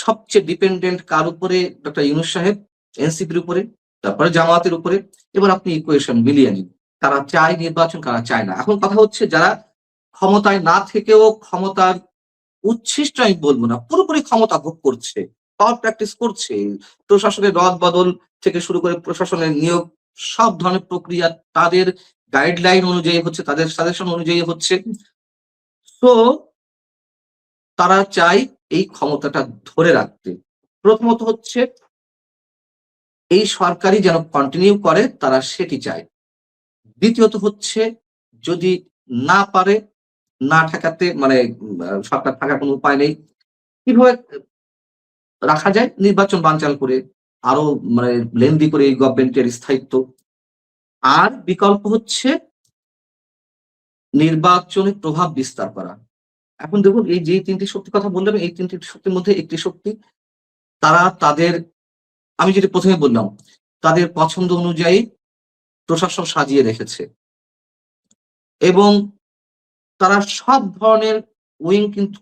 সবচেয়ে ডিপেন্ডেন্ট কার উপরে? ডক্টর ইউনূস সাহেব, এনসিপির উপরে, তারপরে জামায়াতের উপরে। এবার আপনি ইকুয়েশন মিলিয়ে নিন, কারা চায় নির্বাচন, কারা চায় না। এখন কথা হচ্ছে যারা ক্ষমতায় না থেকেও ক্ষমতার উচ্ছিষ্ট আমি বলবো না, পুরোপুরি ক্ষমতা ভোগ করছে, পাওয়ার প্র্যাকটিস করছে, প্রশাসনের রদ বদল থেকে শুরু করে প্রশাসনের নিয়োগ, সব ধরনের প্রক্রিয়া তাদের গাইডলাইন অনুযায়ী হচ্ছে, তাদের সাজেশন অনুযায়ী হচ্ছে। তো তারা চায় এই ক্ষমতাটা ধরে রাখতে। প্রথমত হচ্ছে এই সরকারই যেন কন্টিনিউ করে, তারা সেটি চায়। দ্বিতীয়ত হচ্ছে যদি না পারে, না ঠেকাতে মানে সরকার থাকার কোনো উপায় নেই, কিভাবে রাখা যায়? নির্বাচন বানচাল করে, আরো মানে লেন্দি করে এই গভর্নমেন্টের স্থায়িত্ব। আর বিকল্প হচ্ছে নির্বাচনে প্রভাব বিস্তার করা। এখন দেখুন এই যে ৩টি শক্তির কথা বললাম, এই ৩টি শক্তির মধ্যে একটি শক্তি তারা তাদের, আমি যেটা ১ম এ বললাম, তাদের পছন্দ অনুযায়ী প্রশাসন সাজিয়ে রেখেছে এবং তারা সব ধরনের উইং কিন্তু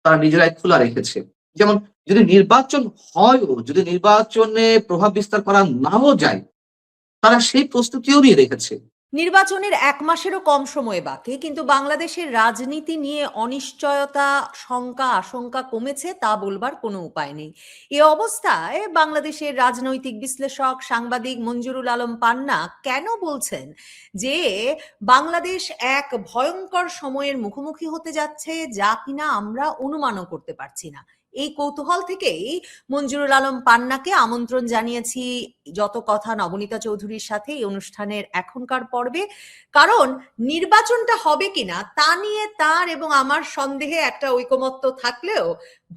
তারা নিজেরাই খোলা রেখেছে। যেমন যদি নির্বাচন হয়ও, যদি নির্বাচনে প্রভাব বিস্তার করা নাও যায়, তারা সেই প্রস্তুতিও নিয়ে রেখেছে। নির্বাচনের ১ মাসেরও কম সময় বাকি, কিন্তু বাংলাদেশের রাজনীতি নিয়ে অনিশ্চয়তা, শঙ্কা, আশঙ্কা কমেছে তা বলবার কোনো উপায় নেই। এ অবস্থায় বাংলাদেশের রাজনৈতিক বিশ্লেষক সাংবাদিক মঞ্জুরুল আলম পান্না কেন বলছেন যে বাংলাদেশ এক ভয়ঙ্কর সময়ের মুখোমুখি হতে যাচ্ছে, যা কিনা আমরা অনুমানও করতে পারছি না? এই কৌতূহল থেকেই মঞ্জুরুল আলম পান্নাকে আমন্ত্রণ জানিয়েছি যত কথা নবনীতা চৌধুরীর সাথে এই অনুষ্ঠানের এখনকার পর্বে। কারণ নির্বাচনটা হবে কিনা তা নিয়ে তার এবং আমার সন্দেহে একটা ঐকমত্য থাকলেও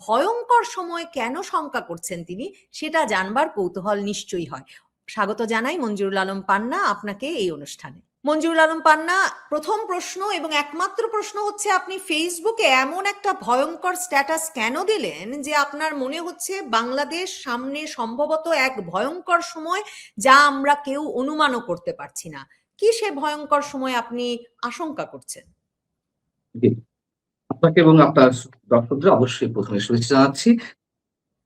ভয়ঙ্কর সময় কেন শঙ্কা করছেন তিনি, সেটা জানবার কৌতূহল নিশ্চয়ই হয়। স্বাগত জানাই মঞ্জুরুল আলম পান্না আপনাকে এই অনুষ্ঠানে। মঞ্জুরুল আলম পান্না, প্রথম প্রশ্ন এবং একমাত্র প্রশ্ন হচ্ছে, আপনি ফেসবুকে এমন একটা ভয়ঙ্কর স্ট্যাটাস কেন দিলেন যে আপনার মনে হচ্ছে বাংলাদেশ সামনে সম্ভবত এক ভয়ঙ্কর সময়, যা আমরা কেউ অনুমানও করতে পারছি না? কি সে ভয়ঙ্কর সময় আপনি আশঙ্কা করছেন? জি, আপনাকে এবং আপনার দর্শকদের অবশ্যই ১ম এ শুভেচ্ছা জানাচ্ছি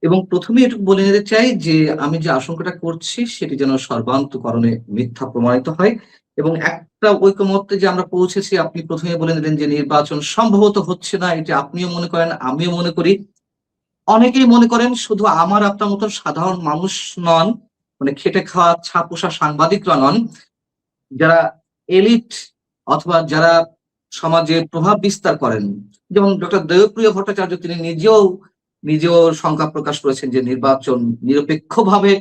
এবং ১ম এ এটুকু বলে নিতে চাই যে আমি যে আশঙ্কাটা করছি সেটি যেন সর্বান্তকরণে মিথ্যা প্রমাণিত হয় এবং একটা ঐকমত্যে যে আমরা পৌঁছেছি, আপনি ১ম এ বলে নিলেন যে নির্বাচন সম্ভবত হচ্ছে না, এটা আপনিও মনে করেন, আমিও মনে করি, অনেকেই মনে করেন। শুধু আমার আপনার মতন সাধারণ মানুষ নন, মানে খেটে খাওয়া ছাপোষা সাংবাদিকরা নন, যারা এলিট অথবা যারা সমাজে প্রভাব বিস্তার করেন, যেমন ডক্টর দেবপ্রিয় ভট্টাচার্য, তিনি নিজেও শঙ্কা প্রকাশ করেছেন যে নির্বাচন নিরপেক্ষভাবে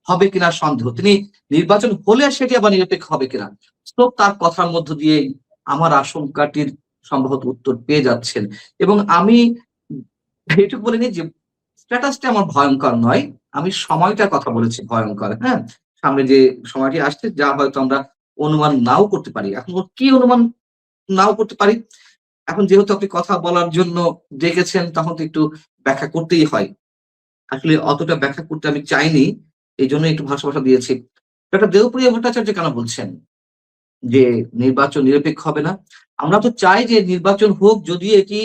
হবে কিনা সন্দেহ। তিনি নির্বাচন হলে সেটি আবার নিরপেক্ষ হবে কিনা, তো তার কথার মধ্য দিয়ে আমার আশঙ্কাটির সম্ভবত উত্তর পেয়ে যাচ্ছেন। এবং আমি এটুকু বলিনি যে স্ট্যাটাসটা আমার ভয়ঙ্কর নয়, আমি সময়টার কথা বলেছি ভয়ঙ্কর। হ্যাঁ, সামনে যে সময়টি আসছে, যা হয়তো আমরা অনুমান নাও করতে পারি। এখন ওর কি অনুমান নাও করতে পারি? এখন যেহেতু আপনি কথা বলার জন্য ডেকেছেন, তখন তো একটু ব্যাখ্যা করতেই হয়। আসলে অতটা ব্যাখ্যা করতে আমি চাইনি, এইজন্য একটু ভাষা দিয়েছি। ডক্টর দেবপ্রিয় ভট্টাচার্য কেন বলছেন যে নির্বাচন নিরপেক্ষ হবে না? আমরা তো চাই যে নির্বাচন হোক, যদিও এটি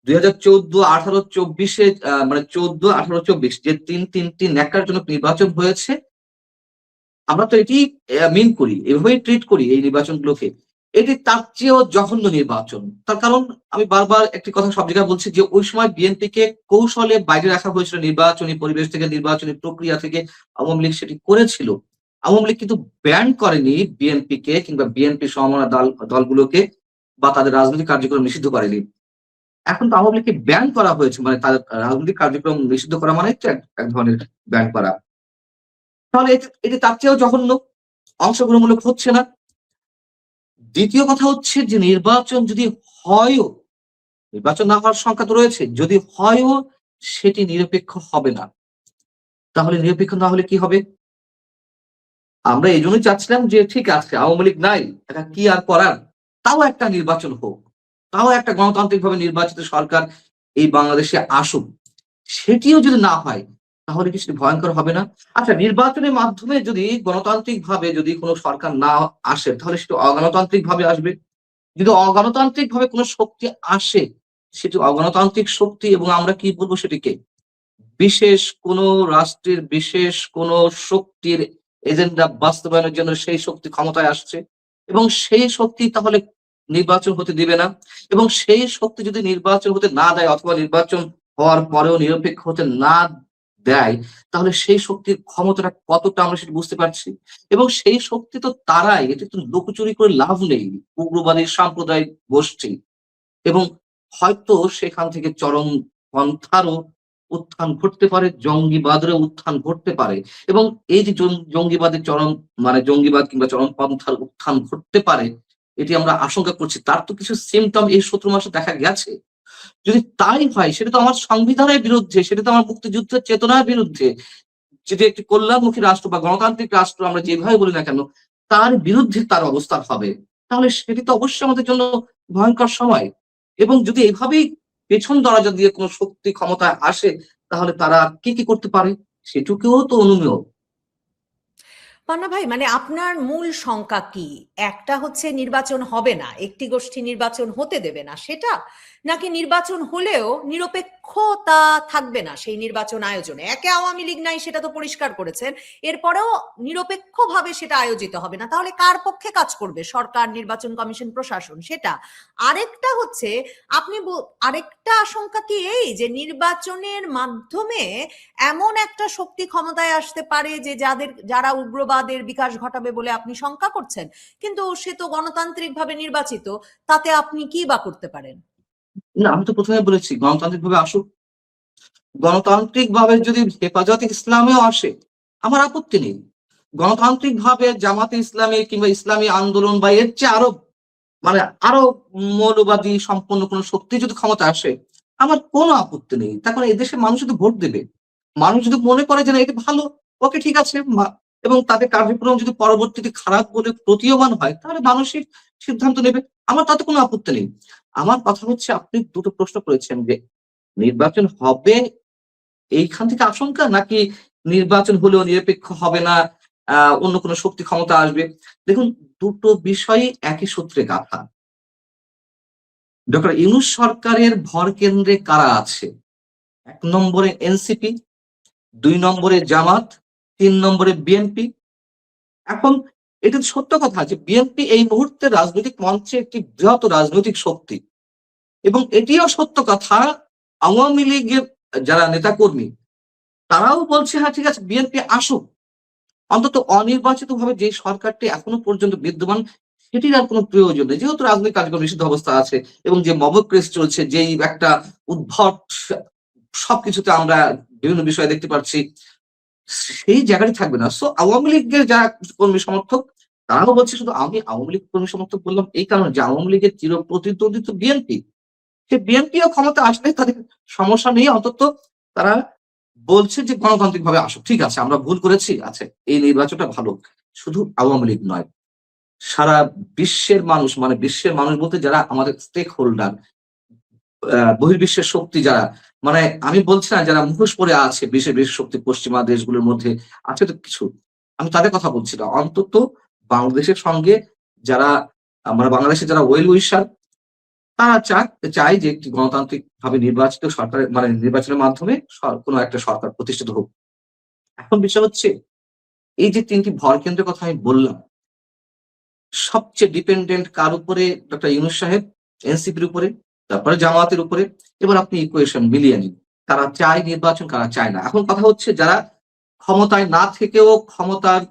২০১৪, ১৮, ২৪ এ মানে ১৪, ১৮, ২৪ যে ৩টি ন্যাক্কারজনক নির্বাচন হয়েছে, আমরা তো এটি মিন করি, এভাবেই ট্রিট করি এই নির্বাচনগুলোকে। এটি তার চেয়েও জঘন্য নির্বাচন। তার কারণ আমি বারবার একটি কথা সব জায়গায় বলছি যে ওই সময় বিএনপিকে কৌশলে বাইরে রাখা হয়েছিল নির্বাচনী পরিবেশ থেকে, নির্বাচনী প্রক্রিয়া থেকে। আওয়ামী লীগ সেটি করেছিল। আওয়ামী লীগ কিন্তু ব্যান করেনি বিএনপিকে কিংবা বিএনপি সমমনা দলগুলোকে বা তাদের রাজনৈতিক কার্যক্রম নিষিদ্ধ করেনি। এখন তো আওয়ামী লীগকে ব্যান করা হয়েছে, মানে তাদের রাজনৈতিক কার্যক্রম নিষিদ্ধ করা মানে হচ্ছে এক ধরনের ব্যান করা। তাহলে এটি তার চেয়েও জঘন্য, অংশগ্রহণমূলক হচ্ছে না। দ্বিতীয় কথা হচ্ছে যে নির্বাচন যদি হয়ও, নির্বাচন না হওয়ার সংখ্যা তো রয়েছে, যদি হয়ও সেটি নিরপেক্ষ হবে না। তাহলে নিরপেক্ষ না হলে কি হবে? আমরা এইজন্যই চাচ্ছিলাম যে ঠিক আছে আওয়ামী লীগ নাই, এটা কি আর করার, তাও একটা নির্বাচন হোক, তাও একটা গণতান্ত্রিকভাবে নির্বাচিত সরকার এই বাংলাদেশে আসুক। সেটিও যদি না হয় তাহলে কি সেটি ভয়ঙ্কর হবে না? আচ্ছা, নির্বাচনের মাধ্যমে যদি গণতান্ত্রিকভাবে যদি কোনো সরকার না আসে, তাহলে সেটি অগণতান্ত্রিকভাবে আসবে। যদি অগণতান্ত্রিকভাবে কোনো শক্তি আসে, সেটি অগণতান্ত্রিক শক্তি এবং আমরা কি বলবো সেটিকে বিশেষ কোনো রাষ্ট্রের বিশেষ কোনো শক্তির এজেন্ডা বাস্তবায়নের জন্য সেই শক্তি ক্ষমতায় আসছে এবং সেই শক্তি তাহলে নির্বাচন হতে দিবে না, এবং সেই শক্তি যদি নির্বাচন হতে না দেয় অথবা নির্বাচন হওয়ার পরেও নিরপেক্ষ হতে না দেয়, তাহলে সেই শক্তির ক্ষমতাটা কতটা আমরা সেটা বুঝতে পারছি। এবং সেই শক্তি তো তারাই, এটা তো লুকোচুরি করে লাভ নেই, উগ্রবাদী সাম্প্রদায়িক গোষ্ঠী। এবং হয়তো সেখান থেকে চরমপন্থারও উত্থান ঘটতে পারে, জঙ্গিবাদেরও উত্থান ঘটতে পারে। এবং এই যে জঙ্গিবাদের চরম মানে জঙ্গিবাদ কিংবা চরমপন্থার উত্থান ঘটতে পারে, এটি আমরা আশঙ্কা করছি। তার তো কিছু সিম্পটম এই ১৭ মাসে দেখা গেছে। যদি তাই হয় সেটা তো আমার সংবিধানের বিরুদ্ধে, সেটা তো আমার মুক্তিযুদ্ধের চেতনার বিরুদ্ধে। যদি একটি কল্যাণমুখী রাষ্ট্র বা গণতান্ত্রিক রাষ্ট্র আমরা যেভাবে বলি না কেন, তার বিরুদ্ধে তার অবস্থান হবে। তাহলে সেটি তো অবশ্যই আমাদের জন্য ভয়ংকর সময়। এবং যদি এভাবেই পেছন দরজা দিয়ে কোন শক্তি ক্ষমতায় আসে, তাহলে তারা কি করতে পারে? সেটুকুও তো অনুমেয়। পান্না ভাই, মানে আপনার মূল শঙ্কা কি? একটা হচ্ছে নির্বাচন হবে না, একটি গোষ্ঠী নির্বাচন হতে দেবে না সেটা, নাকি নির্বাচন হলেও নিরপেক্ষতা থাকবে না সেই নির্বাচন আয়োজনে? একে আওয়ামী লীগ নাই সেটা তো পরিষ্কার করেছেন, এরপরেও নিরপেক্ষভাবে সেটা আয়োজিত হবে না, তাহলে কার পক্ষে কাজ করবে? সরকার, নির্বাচন কমিশন, প্রশাসন, সেটা। আরেকটা হচ্ছে আরেকটা আশঙ্কা কি এই যে নির্বাচনের মাধ্যমে এমন একটা শক্তি ক্ষমতায় আসতে পারে যে যারা উগ্রবাদের বিকাশ ঘটাবে বলে আপনি শঙ্কা করছেন, কিন্তু সে তো গণতান্ত্রিকভাবে নির্বাচিত, তাতে আপনি কি বা করতে পারেন? না, আমি তো ১ম এ বলেছি গণতান্ত্রিকভাবে আসুক। গণতান্ত্রিকভাবে যদি হেফাজতে ইসলামেও আসে, আমার আপত্তি নেই। গণতান্ত্রিকভাবে জামাতে ইসলামী কিংবা ইসলামী আন্দোলন বা এর চেয়ে আরো মানে আরো মৌলবাদী সম্পন্ন কোন শক্তি যদি ক্ষমতায় আসে, আমার কোনো আপত্তি নেই। তার কারণ এদেশের মানুষ যদি ভোট দেবে। মানুষ যদি মনে করে যে না এটা ভালো, ওকে ঠিক আছে। এবং তাদের কার্যক্রম যদি পরবর্তীতে খারাপ বলে প্রতীয়মান হয়, তাহলে মানুষই সিদ্ধান্ত নেবে। আমার তাতে কোনো আপত্তি নেই। আমার কথা হচ্ছে, আপনি ২ টো প্রশ্ন করেছেন যে নির্বাচন হবে এইখান থেকে আশঙ্কা, নাকি নির্বাচন হলেও নিরপেক্ষ হবে না, অন্য কোন শক্তি ক্ষমতা আসবে। দেখুন, ২ টো বিষয়ই একই সূত্রে গাঁথা। ডক্টর ইউনূস সরকারের ভরকেন্দ্রে কারা আছে? ১ নম্বরে এনসিপি, ২ নম্বরে জামাত, ৩ নম্বরে বিএনপি। এখন এটা তো সত্য কথা যে বিএনপি এই মুহূর্তে রাজনৈতিক মঞ্চে একটি বৃহৎ রাজনৈতিক শক্তি। এবং এটিও সত্য কথা, আওয়ামী লীগের যারা নেতাকর্মী তারাও বলছে হ্যাঁ ঠিক আছে বিএনপি আসুক। অন্তত অনির্বাচিতভাবে যে সরকারটি এখনো পর্যন্ত বিদ্যমান, সেটির আর কোনো প্রয়োজন নেই। যেহেতু রাজনৈতিক কার্যক্রম নিষিদ্ধ অবস্থা আছে এবং যে মবক্রেস চলছে, যেই একটা উদ্ভট সবকিছুতে আমরা বিভিন্ন বিষয়ে দেখতে পাচ্ছি, সেই জায়গাটি থাকবে না। সো আওয়ামী লীগের যারা কর্মী সমর্থক, তারাও বলছে, শুধু আমি আওয়ামী লীগ কর্মী সমর্থক বললাম এই কারণে যে আওয়ামী লীগের চিরপ্রতিদ্বন্দ্বী তো বিএনপি। সে বিএনপিও ক্ষমতা আসলে তাদের সমস্যা নেই। অন্তত তারা বলছে যে গণতান্ত্রিকভাবে আসুক। ঠিক আছে, আমরা ভুল করেছি। আচ্ছা, এই নির্বাচনটা ভালো। শুধু আওয়ামী লীগ নয়, সারা বিশ্বের মানুষ, মানে বিশ্বের মানুষ বলতে যারা আমাদের স্টেক হোল্ডার, বহির্বিশ্বের শক্তি যারা, মানে আমি বলছি না যারা মুখোশ পরে আছে বিশেষ শক্তি পশ্চিমা দেশগুলোর মধ্যে আছে তো কিছু। আমি তাদের কথা বলছি না। অন্তত বাংলাদেশের সঙ্গে যারা মানে বাংলাদেশের যারা ওয়েল উইশার, তারা চায় যে একটি গণতান্ত্রিকভাবে নির্বাচিত সরকারের মানে নির্বাচনের মাধ্যমে কোন একটা সরকার প্রতিষ্ঠিত হোক। এখন বিষয় হচ্ছে, এই যে ৩ টি ভরকেন্দ্রের কথা আমি বললাম, সবচেয়ে ডিপেন্ডেন্ট কার উপরে? ডক্টর ইউনূস সাহেব, এনসিপির উপরে, তারপরে জামায়াতের উপরে। এবার আপনি ইকুয়েশন মিলিয়ে নিন। কারা চায় নির্বাচন, কারা চায় না। এখন কথা হচ্ছে, যারা ক্ষমতায় না থেকেও ক্ষমতার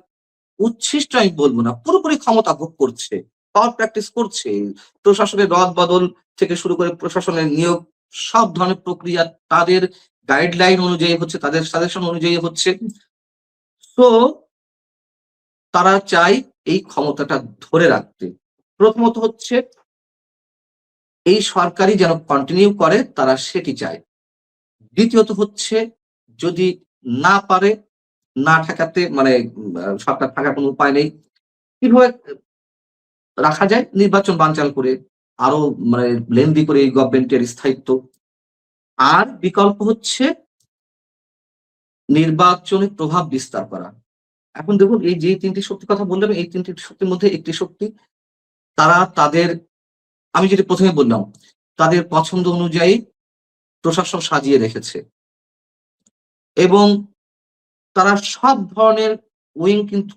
উচ্ছিষ্ট আমি বলব না, পুরোপুরি ক্ষমতা ভোগ করছে, পাওয়ার প্র্যাকটিস করছে। প্রশাসনের রদবদল থেকে শুরু করে প্রশাসনের নিয়োগ, সব ধরনের প্রক্রিয়া তাদের গাইডলাইন অনুযায়ী হচ্ছে, তাদের সাজেশন অনুযায়ী হচ্ছে। সো তারা চায় এই ক্ষমতাটা ধরে রাখতে। প্রথমত হচ্ছে এই সরকারই যেন কন্টিনিউ করে, তারা সেটি চায়। দ্বিতীয়ত হচ্ছে, যদি না পারে, না ঠেকাতে মানে সরকার থাকার কোনো উপায় নেই, কিভাবে রাখা যায়? নির্বাচন বানচাল করে, আরো মানে লেন্দি করে এই গভর্নমেন্টের স্থায়িত্ব। আর বিকল্প হচ্ছে নির্বাচনে প্রভাব বিস্তার করা। এখন দেখুন, এই যে ৩ টি শক্তির কথা বললাম, এই ৩ টি শক্তির মধ্যে একটি শক্তি, তারা তাদের, আমি যেটা ১ম এ বললাম, তাদের পছন্দ অনুযায়ী প্রশাসন সাজিয়ে রেখেছে। এবং তারা সব ধরনের উইং কিন্তু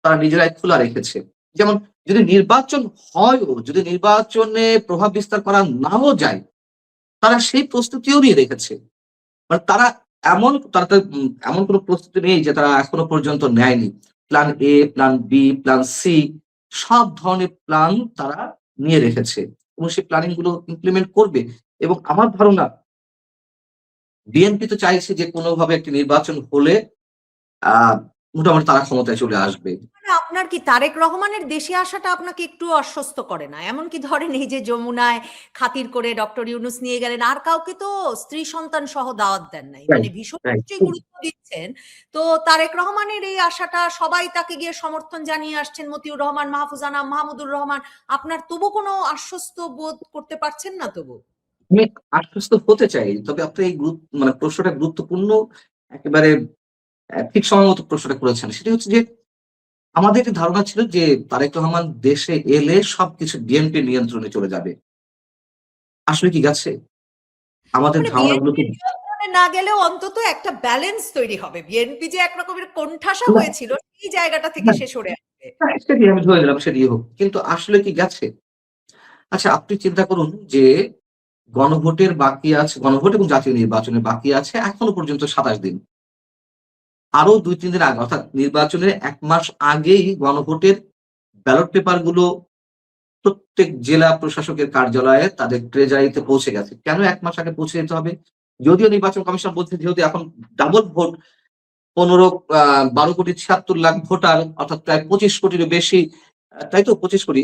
তারা নিজেরাই খোলা রেখেছে। যেমন যদি নির্বাচন হয়ও, যদি নির্বাচনে প্রভাব বিস্তার করা নাও যায়, তারা সেই প্রস্তুতিও নিয়ে রেখেছে। মানে তারা তারা তো এমন কোন প্রস্তুতি নেই যে তারা এখনো পর্যন্ত নেয়নি। Plan A, plan B, plan C সব ধরনের প্ল্যান তারা নিয়ে রেখেছে এবং সেই প্ল্যানিং গুলো ইমপ্লিমেন্ট করবে। এবং আমার ধারণা বিএনপি তো চাইছে যে কোনোভাবে একটি নির্বাচন হলে আ মোটামুটি তারা ক্ষমতায় চলে আসবে। মানে আপনার কি তারেক রহমানের দেশে আসাটা আপনাকে একটু অস্বস্ত করে না? এমনকি ধরেন এই যে যমুনায় খাতির করে ডক্টর ইউনূস নিয়ে গেলেন, আর কাউকে তো স্ত্রী সন্তান সহ দাওয়াত দেন নাই। মানে রাইট, ভীষণ রাইট। নিশ্চয়ই গুরুত্ব দিচ্ছেন। তো তারেক রহমানের এই আসাটা সবাই তাকে গিয়ে সমর্থন জানিয়ে আসছেন, মতিউর রহমান, মাহফুজ আনাম, মাহমুদুর রহমান। আপনার তবু কোনো আশ্বস্ত বোধ করতে পারছেন না তবু? আমি আশ্বস্ত হতে চাই। তবে আপনি এই মানে প্রশ্নটা গুরুত্বপূর্ণ, একেবারে ঠিক সময় মতো প্রশ্নটা করেছেন। সেটি হচ্ছে যে আমাদের একটি ধারণা ছিল যে তারেক রহমান দেশে এলে সবকিছু বিএনপির নিয়ন্ত্রণে চলে যাবে। আসলে কি গেছে? আমাদের মানে ধারণাগুলো কি বিএনপির নিয়ন্ত্রণে না গেলেও অন্তত একটা ব্যালেন্স তৈরি হবে। বিএনপি যে এক রকমের কোণঠাসা না, হয়েছিল সেই জায়গাটা থেকে না, সে সরে আসবে। না, সেটি আমি ধরে নিলাম সেটিই হোক। কিন্তু আসলে কি গেছে? আচ্ছা, আপনি চিন্তা করুন যে গণভোটের বাকি আছে, গণভোট এবং জাতীয় নির্বাচনের বাকি আছে এখনো পর্যন্ত ২৭ দিন। আরো ২-৩ দিন আগে অর্থাৎ নির্বাচনের ১ মাস আগেই গণভোটের ব্যালট পেপার গুলো প্রত্যেক জেলা প্রশাসকের কার্যালয়ে তাদের ট্রেজারিতে পৌঁছে গেছে। কেন ১ মাস আগে পৌঁছে যেতে হবে? যদিও নির্বাচন কমিশন বলছে যেহেতু এখন ডাবল ভোট ১৫ ১২,৭৬,০০,০০০ ভোটার অর্থাৎ প্রায় ২৫ কোটিরও বেশি, তাই তো ২৫ কোটি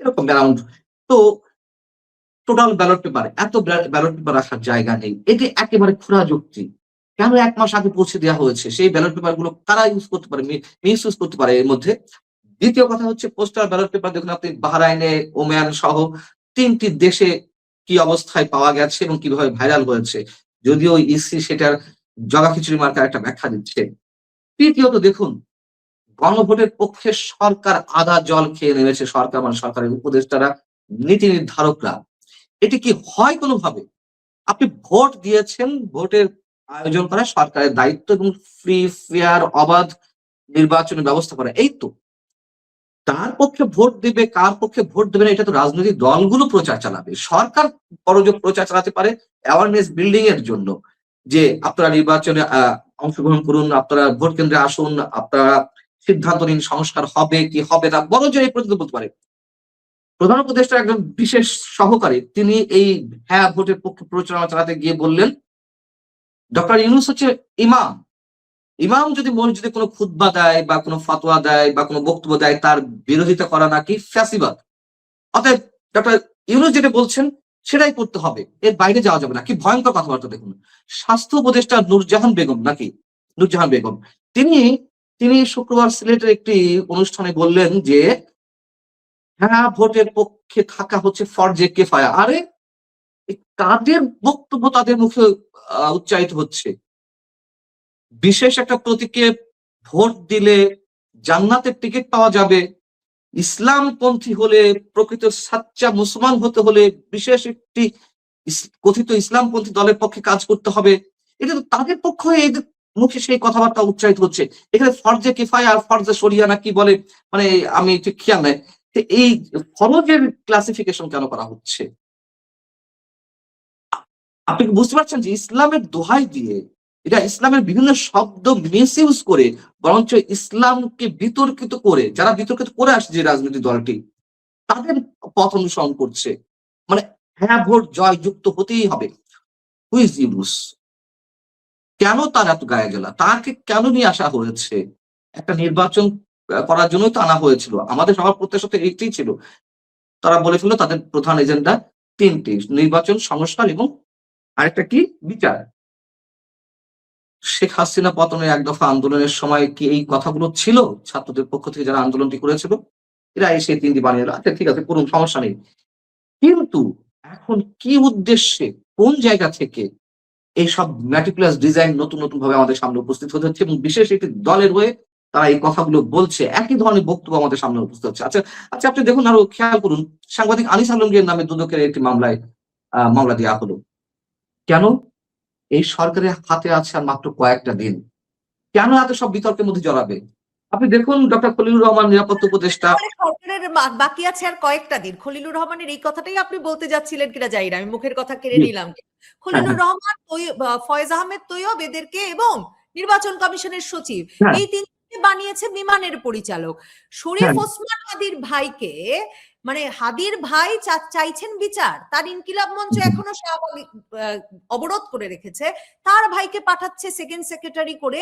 এরকম অ্যারাউন্ড। তো টোটাল ব্যালট পেপার এত ব্যালট পেপার রাখার জায়গা নেই। এটি একেবারে খোঁড়া যুক্তি। কেন ১ মাস আগে পৌঁছে দেওয়া হয়েছে? সেই ব্যালট পেপার গুলো কারা ইউজ করতে পারে, মিসইউজ করতে পারে এর মধ্যে। দ্বিতীয় কথা হচ্ছে পোস্টাল ব্যালট পেপার দেখুন আপনি বাহরাইনে, ওমান সহ ৩ টি দেশে কি অবস্থায় পাওয়া গেছে এবং কিভাবে ভাইরাল হয়েছে। যদিও ইসি সেটার জগাখিচুড়ি মার্কার একটা ব্যাখ্যা দিচ্ছে। তৃতীয়ত দেখুন, গণভোটের পক্ষে সরকার আধা জল খেয়ে নেমেছে, সরকার মানে সরকারের উপদেষ্টারা, নীতি নির্ধারকরা। এটি কি হয় কোনোভাবে? আপনি ভোট দিয়েছেন, ভোটের আয়োজন করা সরকারের দায়িত্ব এবং ফ্রি, ফেয়ার, অবাধ নির্বাচনের ব্যবস্থা করা। এই তো। কার পক্ষে ভোট দিবে, কার পক্ষে ভোট দেবে না এটা তো রাজনৈতিক দলগুলো প্রচার চালাবে। সরকার বড়জোর প্রচার চালাতে পারে অ্যাওয়ারনেস বিল্ডিং এর জন্য। যে আপনারা নির্বাচনে অংশগ্রহণ করুন, আপনারা ভোট কেন্দ্রে আসুন, আপনারা সিদ্ধান্ত নিন সংস্কার হবে কি হবে না। বড়জোর এই পর্যন্ত বলতে পারে। প্রধান উপদেষ্টার একজন বিশেষ সহকারী তিনি এই হ্যাঁ ভোটের পক্ষে প্রচারণা চালাতে গিয়ে বললেন, ডক্টর ইউনূস হচ্ছে ইমাম। ইমাম যদি মসজিদে কোনো খুতবা দেয় বা কোনো ফতোয়া দেয় বা কোনো বক্তব্য দেয় তার বিরোধিতা করা নাকি ফ্যাসিবাদ। অতএব ডক্টর ইউনূস যেটা বলছেন সেটাই করতে হবে। এর বাইরে যাওয়া যাবে না। কি ভয়ংকর কথাবার্তা দেখুন। স্বাস্থ্য উপদেষ্টা নূরজাহান বেগম নাকি? নূরজাহান বেগম। তিনি তিনি শুক্রবার সিলেটের একটি অনুষ্ঠানে বললেন যে, হ্যাঁ ভোটের পক্ষে থাকা হচ্ছে ফরজে কেফায়া। আরে কাদের বক্তব্য তাদের মুখে উচ্চারিত হচ্ছে? বিশেষ একটা প্রতীকে ভোট দিলে জান্নাতের টিকিট পাওয়া যাবে। ইসলামপন্থী হলে, প্রকৃত সাচ্চা মুসলমান হতে হলে বিশেষ একটি কথিত ইসলামপন্থী দলের পক্ষে কাজ করতে হবে। এটা তো তাদের পক্ষ হয়ে এদের মুখে সেই কথাবার্তা উচ্চারিত হচ্ছে। এখানে ফরজে কিফায়া আর ফরজে শরিয়া না কি বলে, মানে আমি ঠিক খেয়াল নাই। তো এই ফরজের ক্লাসিফিকেশন কেন করা হচ্ছে? আপনি কি বুঝতে পারছেন যে ইসলামের দোহাই দিয়ে এটা ইসলামের বিভিন্ন শব্দ মিসইউজ করে বরঞ্চ ইসলামকে বিতর্কিত করে, যারা বিতর্কিত করে আসছে যে রাজনৈতিক দলটি তাদের পথ অনুসরণ করছে। মানে হ্যাঁ ভোট জয় যুক্ত হতেই হবে। Who is Yunus? কেন তার এত গায়ে জ্বালা? তাকে কেন নিয়ে আসা হয়েছে? একটা নির্বাচন করার জন্যই তো আনা হয়েছিল। আমাদের সবার প্রত্যাশা তো এইটাই ছিল। তারা বলে ফেলল তাদের প্রধান এজেন্ডা ৩ টি। নির্বাচন, সংস্কার এবং আরেকটা কি? বিচার। শেখ হাসিনা পতনের এক দফা আন্দোলনের সময় কি এই কথাগুলো ছিল? ছাত্রদের পক্ষ থেকে যারা আন্দোলনটি করেছিল? এরা এসে ৩ টি বানিয়ে এলো। আচ্ছা ঠিক আছে করুন, সমস্যা নেই। কিন্তু এখন কি উদ্দেশ্যে, কোন জায়গা থেকে এইসব meticulous ডিজাইন নতুন ভাবে আমাদের সামনে উপস্থিত হতে হচ্ছে এবং বিশেষ একটি দলের হয়ে তারা এই কথাগুলো বলছে। একই ধরনের বক্তব্য আমাদের সামনে উপস্থিত হচ্ছে। আচ্ছা, আচ্ছা আপনি দেখুন আরো খেয়াল করুন, সাংবাদিক আনিস আলমগীরের নামে দুদকের একটি মামলা দেয়া হলো। কেন? এই সরকারের হাতে আছে আর মাত্র কয়েকটা দিন। কেন এত সব বিতর্কের মধ্যে জড়াবে? আপনি দেখুন ডক্টর খলিলুর রহমান নিরাপত্তা উপদেষ্টা। তাহলে সরকারের বাকি আছে আর কয়েকটা দিন। খলিলুর রহমানের এই কথাটাই আপনি বলতে যাচ্ছিলেন কিনা জানি না, আমি মুখের কথা কেড়ে জি, নিলাম। হ্যাঁ, খলিলুর হ্যাঁ, রহমান, ফয়েজ আহমেদ তৈয়ব এদেরকে এবং নির্বাচন কমিশনের সচিব, হ্যাঁ, এই তিনজনকে বানিয়েছে বিমানের পরিচালক। শরীফ হ্যাঁ, ওসমান হাদির ভাইকে, মানে হাদির ভাই চাইছেন বিচার, তার ইনকিলাব মঞ্চ হুম, এখনো স্বাভাবিক অবরোধ করে রেখেছে, তার ভাইকে পাঠাচ্ছে সেকেন্ড সেক্রেটারি করে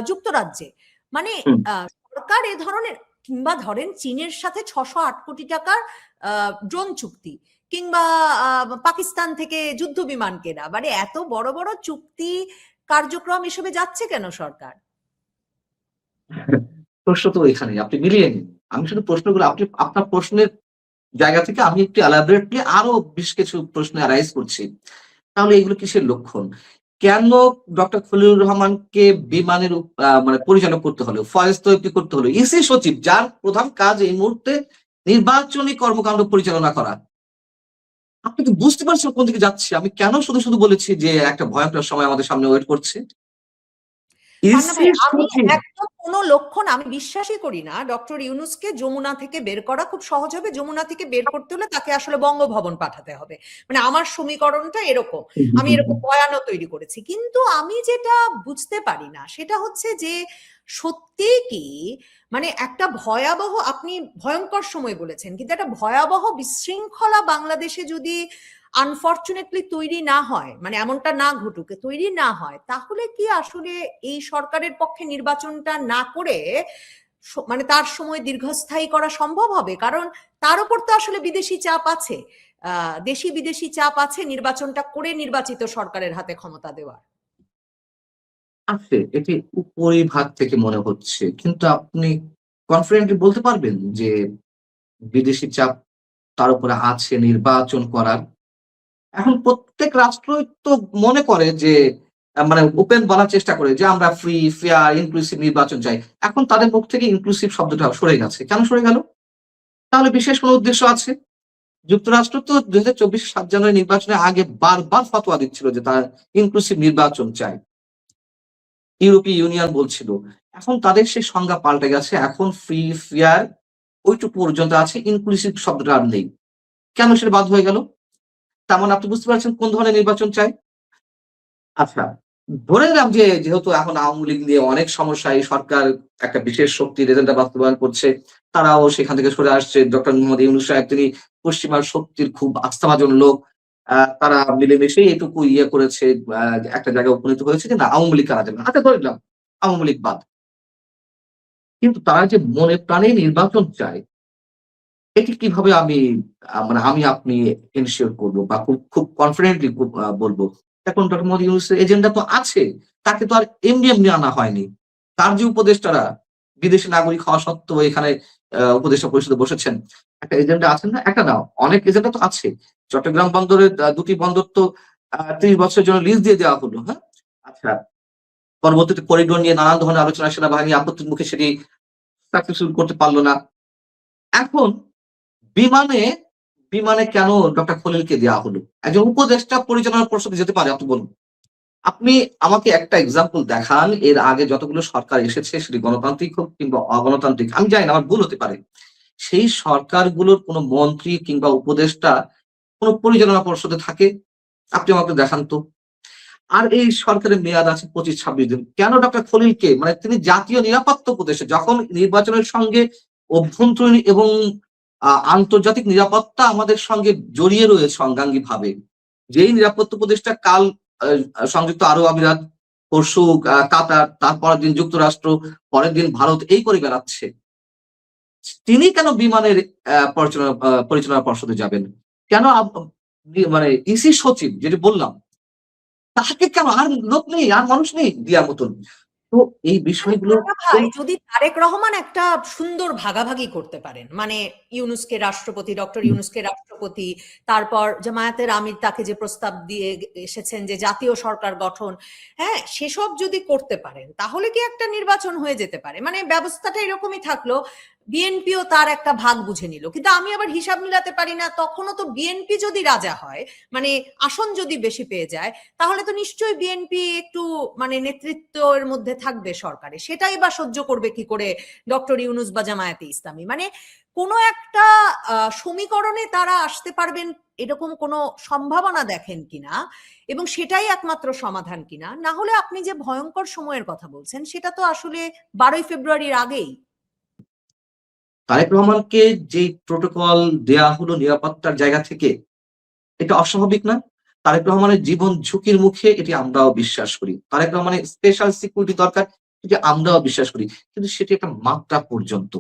যুক্তরাজ্যে। মানে হুম। সরকার এ ধরনের, কিংবা ধরেন চীনের সাথে ৬০৮ কোটি টাকার ড্রোন চুক্তি, কিংবা পাকিস্তান থেকে যুদ্ধ বিমান কেনা, মানে এত বড় বড় চুক্তি কার্যক্রম এসবে যাচ্ছে কেন সরকার? প্রশ্ন তো এখানেই। আপনি মিলিয়ে নিন। আমি শুধু প্রশ্নগুলো আপনি আপনার প্রশ্নের জায়গা থেকে আমি একটু elaborately আরো বেশ কিছু প্রশ্ন arise করছি। তাহলে এগুলো কিসের লক্ষণ? কেন ডক্টর খলিলুর রহমানকে বিমানের মানে পরিচালক করতে হলো? ফয়েজ তৈয়বকে করতে হলো? ইসি সচিব যার প্রধান কাজ এই মুহূর্তে নির্বাচনী কর্মকাণ্ড পরিচালনা করা। আপনি কি বুঝতে পারছেন কোন দিকে যাচ্ছি? আমি কেন শুধু বলেছি যে একটা ভয়ংকর সময় আমাদের সামনে ওয়েট করছে? পান্না ইসি ভাই, আমি সচিব। একদম কোনো লক্ষণ আমি বিশ্বাসই করি না ডক্টর ইউনূসকে যমুনা থেকে বের করা খুব সহজ হবে। যমুনা থেকে বের করতে হলে তাকে আসলে বঙ্গভবন পাঠাতে হবে। মানে আমার সমীকরণটা এরকম। হুম, হুম, আমি হুম, এরকম হুম। বয়ানও তৈরি করেছি। কিন্তু আমি যেটা বুঝতে পারি না সেটা হচ্ছে যে সত্যিই কি, মানে একটা ভয়াবহ, আপনি ভয়ঙ্কর সময় বলেছেন, কিন্তু একটা ভয়াবহ বিশৃঙ্খলা বাংলাদেশে যদি আনফরচুনেটলি তৈরি না হয়, মানে এমনটা না ঘটুক, তৈরি না হয়, তাহলে কি আসলে এই সরকারের পক্ষে নির্বাচনটা না করে মানে তার সময় দীর্ঘস্থায়ী করা সম্ভব হবে? কারণ তার উপর তো আসলে বিদেশি চাপ আছে, দেশি বিদেশি চাপ আছে নির্বাচনটা করে নির্বাচিত সরকারের হাতে ক্ষমতা দেওয়ার। আছে, এটি উপরিভাগ থেকে মনে হচ্ছে। কিন্তু আপনি কনফিডেন্টলি বলতে পারবেন যে বিদেশি চাপ তার উপরে আছে নির্বাচন করার? এখন প্রত্যেক রাষ্ট্রই তো মনে করে যে মানে ওপেন বলার চেষ্টা করে যে আমরা ফ্রি, ফেয়ার, ইনক্লুসিভ নির্বাচন চাই। এখন তাদের মুখ থেকে ইনক্লুসিভ শব্দটা সরে গেছে। কেন সরে গেল? তাহলে বিশেষ কোনো উদ্দেশ্য আছে? যুক্তরাষ্ট্র তো ২০২৪ ৭ জানুয়ারি নির্বাচনের আগে বারবার ফতোয়া দিচ্ছিল যে তারা ইনক্লুসিভ নির্বাচন চায়। ইউরোপীয় ইউনিয়ন বলছিল। এখন তাদের সেই সংজ্ঞা পাল্টে গেছে। এখন ফ্রি, ফেয়ার ওইটুকু পর্যন্ত আছে। ইনক্লুসিভ শব্দটা আর নেই। কেন সেটা বাদ হয়ে গেল? তার মানে আপনি বুঝতে পারছেন কোন ধরনের নির্বাচন চাই? আচ্ছা, ধরে নিলাম যে যেহেতু এখন আওয়ামী লীগ নিয়ে অনেক সমস্যা, এই সরকার একটা বিশেষ শক্তির এজেন্ডা বাস্তবায়ন করছে। তারাও সেখান থেকে সরে আসছে। ডক্টর মোহাম্মদ ইউনূস সাহেব তিনি পশ্চিমা শক্তির খুব আস্থাভাজন লোক। তারা মিলেমিশেই এটুকু ইয়ে করেছে, আ একটা জায়গায় উপনীত হয়েছে যে না আওয়ামী লীগ করা যাবে না। আচ্ছা ধরে নিলাম আওয়ামী লীগ বাদ। কিন্তু তারা যে মনে প্রাণে নির্বাচন চায়, এটি কিভাবে মানে আমি আপনি এনশিওর করব বা খুব কনফিডেন্টলি বলব। এখন ডক্টর মোহাম্মদ ইউনূসের এজেন্ডা তো আছে। তাকে তো আর এমনি আনা হয়নি। তার যে উপদেষ্টারা বিদেশি নাগরিক হওয়া সত্ত্বেও এখানে উপদেষ্টা পরিষদে বসেছেন। একটা এজেন্ডা আছে না? একটা না, অনেক এজেন্ডা তো আছে। চট্টগ্রাম বন্দরের ২ টি বন্দর তো ৩০ বছরের জন্য লিজ দিয়ে দেওয়া হলো, হ্যাঁ? আচ্ছা, পরবর্তীতে করিডোর নিয়ে নানান ধরনের আলোচনা সেনাবাহিনী আপত্তির মুখে সেটি সাকসেসফুল করতে পারল না। এখন বিমানে, বিমানে কেন ডক্টর খলিলকে দেয়া হলো? একজন উপদেষ্টা পরিচালনা পর্ষদে যেতে পারে আপনি বলুন। আপনি আমাকে একটা এক্সাম্পল দেখান এর আগে যতগুলো সরকার এসেছে সেটি গণতান্ত্রিক হোক কিংবা অগণতান্ত্রিক, আমি জানি না আমার ভুল হতে পারে। সেই সরকারগুলোর কোন মন্ত্রী কিংবা উপদেষ্টা কোন পরিচালনা পর্ষদে থাকে? আপনি আমাকে দেখান তো। আর এই সরকারের মেয়াদ আছে ২৫-২৬ দিন। কেন ডক্টর খলিলকে, মানে তিনি জাতীয় নিরাপত্তা উপদেষ্টা, যখন নির্বাচনের সঙ্গে অভ্যন্তরীণ এবং আন্তর্জাতিক নিরাপত্তা আমাদের সঙ্গে জড়িয়ে রয়েছে অঙ্গাঙ্গিভাবে। যেই নিরাপত্তা উপদেষ্টা কাল সংযুক্ত আরব আমিরাত, পরশু কাতার, তারপরের দিন যুক্তরাষ্ট্র, পরের দিন ভারত এই করে বেড়াচ্ছে। তিনি কেন বিমানের পরিচালনা পর্ষদে যাবেন? কেন মানে ইসি সচিব যেটি বললাম তাকে কেন আর লোক নেই, আর মানুষ নেই দিয়ার মতন। তো এই আরে বিষয়গুলো পান্না কোন ভাই, যদি তারেক রহমান একটা সুন্দর ভাগাভাগি করতে পারেন, মানে ইউনূসকে রাষ্ট্রপতি, ডক্টর ইউনূসকে রাষ্ট্রপতি, তারপর জামায়াতের আমির তাকে যে প্রস্তাব দিয়ে এসেছেন যে জাতীয় সরকার গঠন, হ্যাঁ, সেসব যদি করতে পারেন তাহলে কি একটা নির্বাচন হয়ে যেতে পারে। মানে ব্যবস্থাটা এরকমই থাকলো, বিএনপিও তার একটা ভাগ বুঝে নিল, কিন্তু আমি আবার হিসাব মিলাতে পারি না, তখনও তো বিএনপি যদি রাজা হয়, মানে আসন যদি বেশি পেয়ে যায়, তাহলে তো নিশ্চয়ই বিএনপি একটু মানে নেতৃত্বের মধ্যে থাকবে সরকারে, সেটাই বা সহ্য করবে কি করে ডক্টর ইউনূস বা জামায়াতে ইসলামী? মানে কোনো একটা সমীকরণে তারা আসতে পারবেন এরকম কোনো সম্ভাবনা দেখেন কিনা, এবং সেটাই একমাত্র সমাধান কিনা? না হলে আপনি যে ভয়ঙ্কর সময়ের কথা বলছেন সেটা তো আসলে 12ই ফেব্রুয়ারির আগেই। তারেক রহমানকে যে প্রোটোকল দেয়া হলো নিরাপত্তার জায়গা থেকে, এটা অস্বাভাবিক না? তারেক রহমানের জীবন ঝুঁকির মুখে, এটি আমরাও বিশ্বাস করি। তারেক রহমানের স্পেশাল সিকিউরিটি দরকার, এটি আমরাও বিশ্বাস করি। কিন্তু সেটি একটা মাত্রা পর্যন্ত।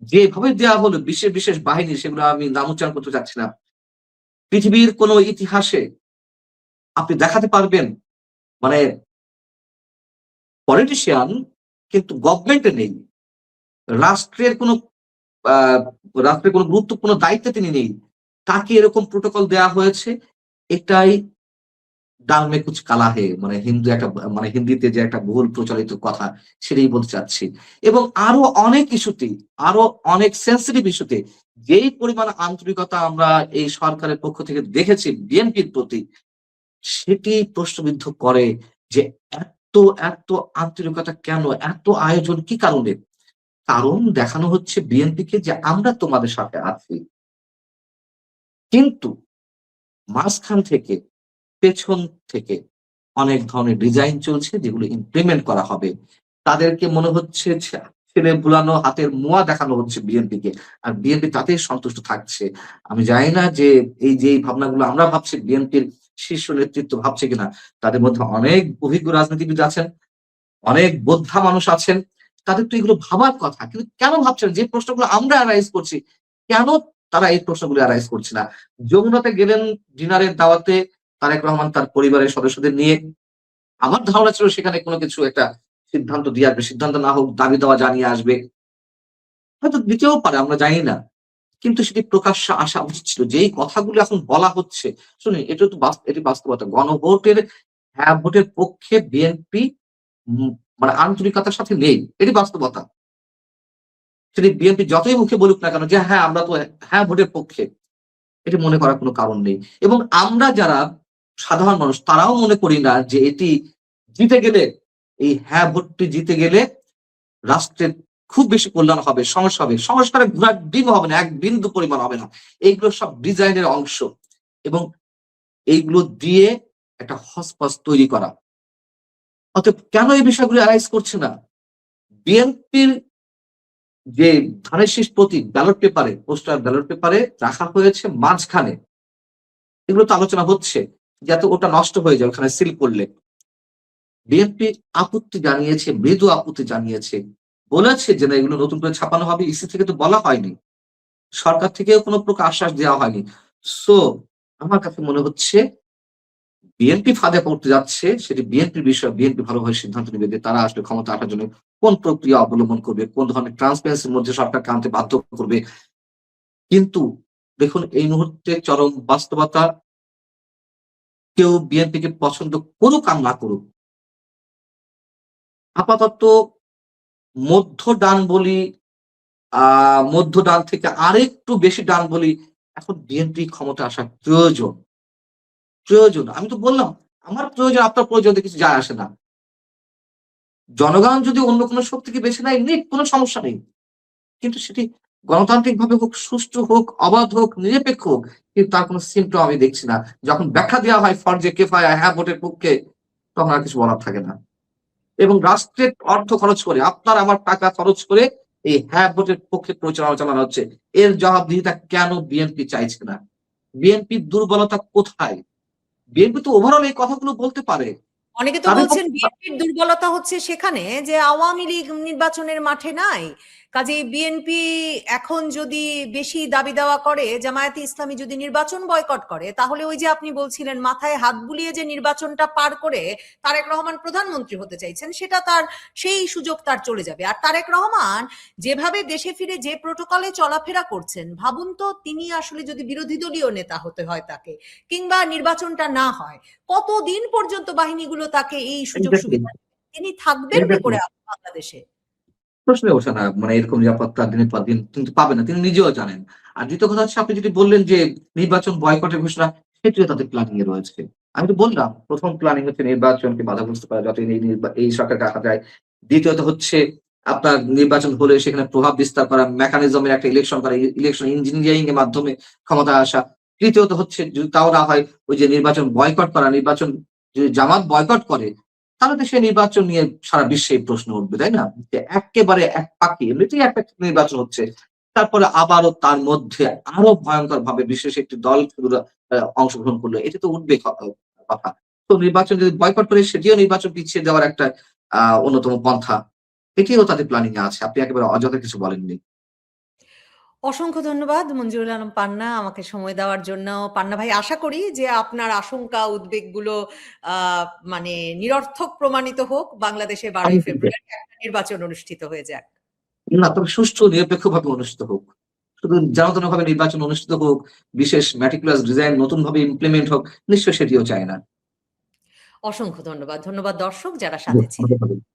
যেভাবে দেয়া হলো বিশেষ, বিশেষ বাহিনী, সেগুলো আমি নাম উচ্চারণ করতে চাচ্ছি না। পৃথিবীর কোন ইতিহাসে আপনি দেখাতে পারবেন মানে পলিটিশিয়ান কিন্তু গভর্নমেন্টে নেই। রাষ্ট্রের কোন আ রাষ্ট্রের কোন গুরুত্বপূর্ণ দায়িত্বে তিনি নেই। তাকে এরকম প্রোটোকল দেয়া হয়েছে। এটাই ডাল মে কুছ কালা হে, মানে হিন্দু একটা মানে হিন্দিতে যে একটা বহুল প্রচলিত কথা, সেটাই বলতে চাচ্ছি। এবং আরো অনেক ইস্যুতে, আরো অনেক সেনসিটিভ ইস্যুতে যেই পরিমাণ আন্তরিকতা আমরা এই সরকারের পক্ষ থেকে দেখেছি বিএনপির প্রতি, সেটি প্রশ্নবিদ্ধ করে যে এত, এত আন্তরিকতা কেন? এত আয়োজন কি কারণে? কারণ দেখানো হচ্ছে বিএনপিকে যে আমরা তোমাদের সাথে আছি। কিন্তু মাঝখান থেকে, পেছন থেকে অনেক ধরনের ডিজাইন চলছে যেগুলো ইমপ্লিমেন্ট করা হবে। তাদেরকে মনে হচ্ছে ছেলে ভুলানো হাতের মোয়া দেখানো হচ্ছে বিএনপিকে। আর বিএনপি তাতেই সন্তুষ্ট থাকছে। আমি জানি না যে এই যে এই ভাবনাগুলো আমরা ভাবছি, বিএনপির শীর্ষ নেতৃত্ব ভাবছে কিনা। তাদের মধ্যে অনেক অভিজ্ঞ রাজনীতিবিদ আছেন, অনেক বোদ্ধা মানুষ আছেন। তাদের তো এগুলো ভাবার কথা। কিন্তু কেন ভাবছেন? যে প্রশ্নগুলো আমরা এরাইজ করছি, কেন তারা এই প্রশ্নগুলো এরাইজ করছে না? যমুনাতে গেলেন ডিনারের দাওয়াতে তারেক রহমান তার পরিবারের সদস্যদের নিয়ে। আমার ধারণা ছিল সেখানে কোনো কিছু একটা সিদ্ধান্ত দিয়ে আসবে। সিদ্ধান্ত না হোক দাবি দেওয়া জানিয়ে আসবে। হয়তো দিতেও পারে, আমরা জানি না। কিন্তু সেটি প্রকাশ্যে আসা উচিত ছিল। যেই কথাগুলো এখন বলা হচ্ছে, শুনুন এটা তো এটি বাস্তবতা। গণভোটের হ্যাঁ ভোটের পক্ষে বিএনপি উম মানে আন্তরিকতার সাথে নেই। এটি বাস্তবতা। সেটি বিএনপি যতই মুখে বলুক না কেন যে হ্যাঁ, আমরা তো হ্যাঁ ভোটের পক্ষে। এটি মনে করার কোনো কারণ নেই। এবং আমরা যারা সাধারণ মানুষ, তারাও মনে করি না যে এটি জিতে গেলে, এই হ্যাঁ ভোটটি জিতে গেলে রাষ্ট্রের খুব বেশি কল্যাণ হবে, সমস্যা হবে। সংস্কারের ঘোড়ার ডিমও হবে না, এক বিন্দু পরিমাণ হবে না। এইগুলো সব ডিজাইনের অংশ। এবং এইগুলো দিয়ে একটা হছপছ তৈরি করা। অতএব কেন এই বিষয়গুলো এরাইজ করছে না? বিএনপির যে ধানের শীষ প্রতীক ব্যালট পেপারে, পোস্টার ব্যালট পেপারে রাখা হয়েছে মাঝখানে। এগুলো তো আলোচনা হচ্ছে। যাতে ওটা নষ্ট হয়ে যায় ওখানে সিল করলে। বিএনপি আপত্তি জানিয়েছে, মৃদু আপত্তি জানিয়েছে। বলেছে যে না, এগুলো নতুন করে ছাপানো হবে। ইসি থেকে তো বলা হয়নি। সরকার থেকেও কোনো প্রকার আশ্বাস দেওয়া হয়নি। সো আমার কাছে মনে হচ্ছে বিএনপি ফাঁদে পড়তে যাচ্ছে। সেটি বিএনপির বিষয়। বিএনপি ভালোভাবে সিদ্ধান্ত নিবে যে তারা আসলে ক্ষমতা আসার জন্য কোন প্রক্রিয়া অবলম্বন করবে, কোন ধরনের ট্রান্সপারেন্সির মধ্যে সরকারকে আনতে বাধ্য করবে। কিন্তু দেখুন এই মুহূর্তে চরম বাস্তবতা, কেউ বিএনপিকে পছন্দ করুক আর না করুক, আপাতত মধ্য ডান বলি, মধ্য ডান থেকে আরেকটু বেশি ডান বলি, এখন বিএনপি ক্ষমতা আসা প্রয়োজন। প্রয়োজন। আমি তো বললাম, আমার প্রয়োজন আপনার প্রয়োজনে কিছু যায় আসে না। জনগণ যদি অন্য কোন শক্তিকে বেছে নেয়, নিক, কোন সমস্যা নেই। কিন্তু সেটি গণতান্ত্রিকভাবে হোক, সুষ্ঠু হোক, অবাধ হোক, নিরপেক্ষ হোক। কিন্তু তার কোন সিম্পটম আমি দেখছি না। যখন ব্যাখ্যা দেওয়া হয় ফরজে কেফায়া, হ্যাঁ ভোটের পক্ষে, তখন আর কিছু বলার থাকে না। এবং রাষ্ট্রের অর্থ খরচ করে, আপনার আমার টাকা খরচ করে এই হ্যাঁ ভোটের পক্ষে প্রচারণা চালানো হচ্ছে। এর জবাবদিহিতা কেন বিএনপি চাইছে না? বিএনপির দুর্বলতা কোথায়? বিএনপি তো ওভারঅল এই কথাগুলো বলতে পারে। অনেকে তো তাদের বলছেন পক্ষে বিএনপির দুর্বলতা হচ্ছে সেখানে যে আওয়ামী লীগ নির্বাচনের মাঠে নাই, কাজেই বিএনপি এখন যদি বেশি দাবি দেওয়া করে, জামায়াতে ইসলামী যদি নির্বাচন বয়কট করে, তাহলে ওই যে আপনি বলছিলেন মাথায় হাত বুলিয়ে যে নির্বাচনটা পার করে তারেক রহমান প্রধানমন্ত্রী হতে চাইছেন, সেটা তার সেই সুযোগ তার চলে যাবে। আর তারেক রহমান যেভাবে দেশে ফিরে যে প্রোটোকলে চলাফেরা করছেন, ভাবুন তো তিনি আসলে যদি বিরোধী দলীয় নেতা হতে হয় তাকে, কিংবা নির্বাচনটা না হয়, কতদিন পর্যন্ত বাহিনীগুলো তাকে এই সুযোগ এক্সাক্টলি, সুবিধা, তিনি থাকবেন কি এক্সাক্টলি। করে বাংলাদেশে? প্রশ্নই ওঠে না। মানে এরকম নিরাপত্তা দিনের পর দিন কিন্তু পাবে না। তিনি নিজেও জানেন। আর দ্বিতীয় কথা হচ্ছে আপনি যেটি বললেন যে নির্বাচন বয়কটের ঘোষণা, সেটিও তাদের প্ল্যানিং এ রয়েছে। আমি তো বললাম ১ম প্ল্যানিং হচ্ছে নির্বাচনকে বাধাগ্রস্ত করা যাতে এই সরকারকে রাখা যায়। দ্বিতীয়ত হচ্ছে আপনার নির্বাচন হলে সেখানে প্রভাব বিস্তার করা, মেকানিজম এর একটা ইলেকশন করা, ইলেকশন ইঞ্জিনিয়ারিং এর মাধ্যমে ক্ষমতায় আসা। তৃতীয়ত হচ্ছে যদি তাও না হয় ওই যে নির্বাচন বয়কট করা, নির্বাচন যদি জামাত বয়কট করে তাহলে তো সেই নির্বাচন নিয়ে সারা বিশ্বে প্রশ্ন উঠবে, তাই না? যে এক্কেবারে একপাখি এমনিতেই একটা নির্বাচন হচ্ছে। তারপরে আবারও তার মধ্যে আরো ভয়ংকরভাবে বিশেষ একটি দল শুধু অংশগ্রহণ করলো। এটা তো উঠবেই কথা। তো নির্বাচন যদি বয়কট করে সেটিও নির্বাচন পিছিয়ে দেওয়ার একটা অন্যতম পন্থা। এটিও তাদের প্ল্যানিং এ আছে। আপনি একেবারে অযথা কিছু বলেননি। অসংখ্য ধন্যবাদ মঞ্জুরুল আলম পান্না আমাকে সময় দেওয়ার জন্য। পান্না ভাই আশা করি যে আপনার আশঙ্কা উদ্বেগগুলো আ মানে নিরর্থক প্রমাণিত হোক। বাংলাদেশে ১২ই ফেব্রুয়ারি একটা নির্বাচন অনুষ্ঠিত হয়ে যাক। না, তবে সুষ্ঠু নিরপেক্ষভাবে অনুষ্ঠিত হোক। শুধু যেন-তেনভাবে নির্বাচন অনুষ্ঠিত হোক, বিশেষ meticulous ডিজাইন নতুনভাবে ইমপ্লিমেন্ট হোক, নিশ্চয়ই সেটিও চায় না। অসংখ্য ধন্যবাদ। ধন্যবাদ দর্শক যারা সাথে ছিলেন। ধন্যবাদ।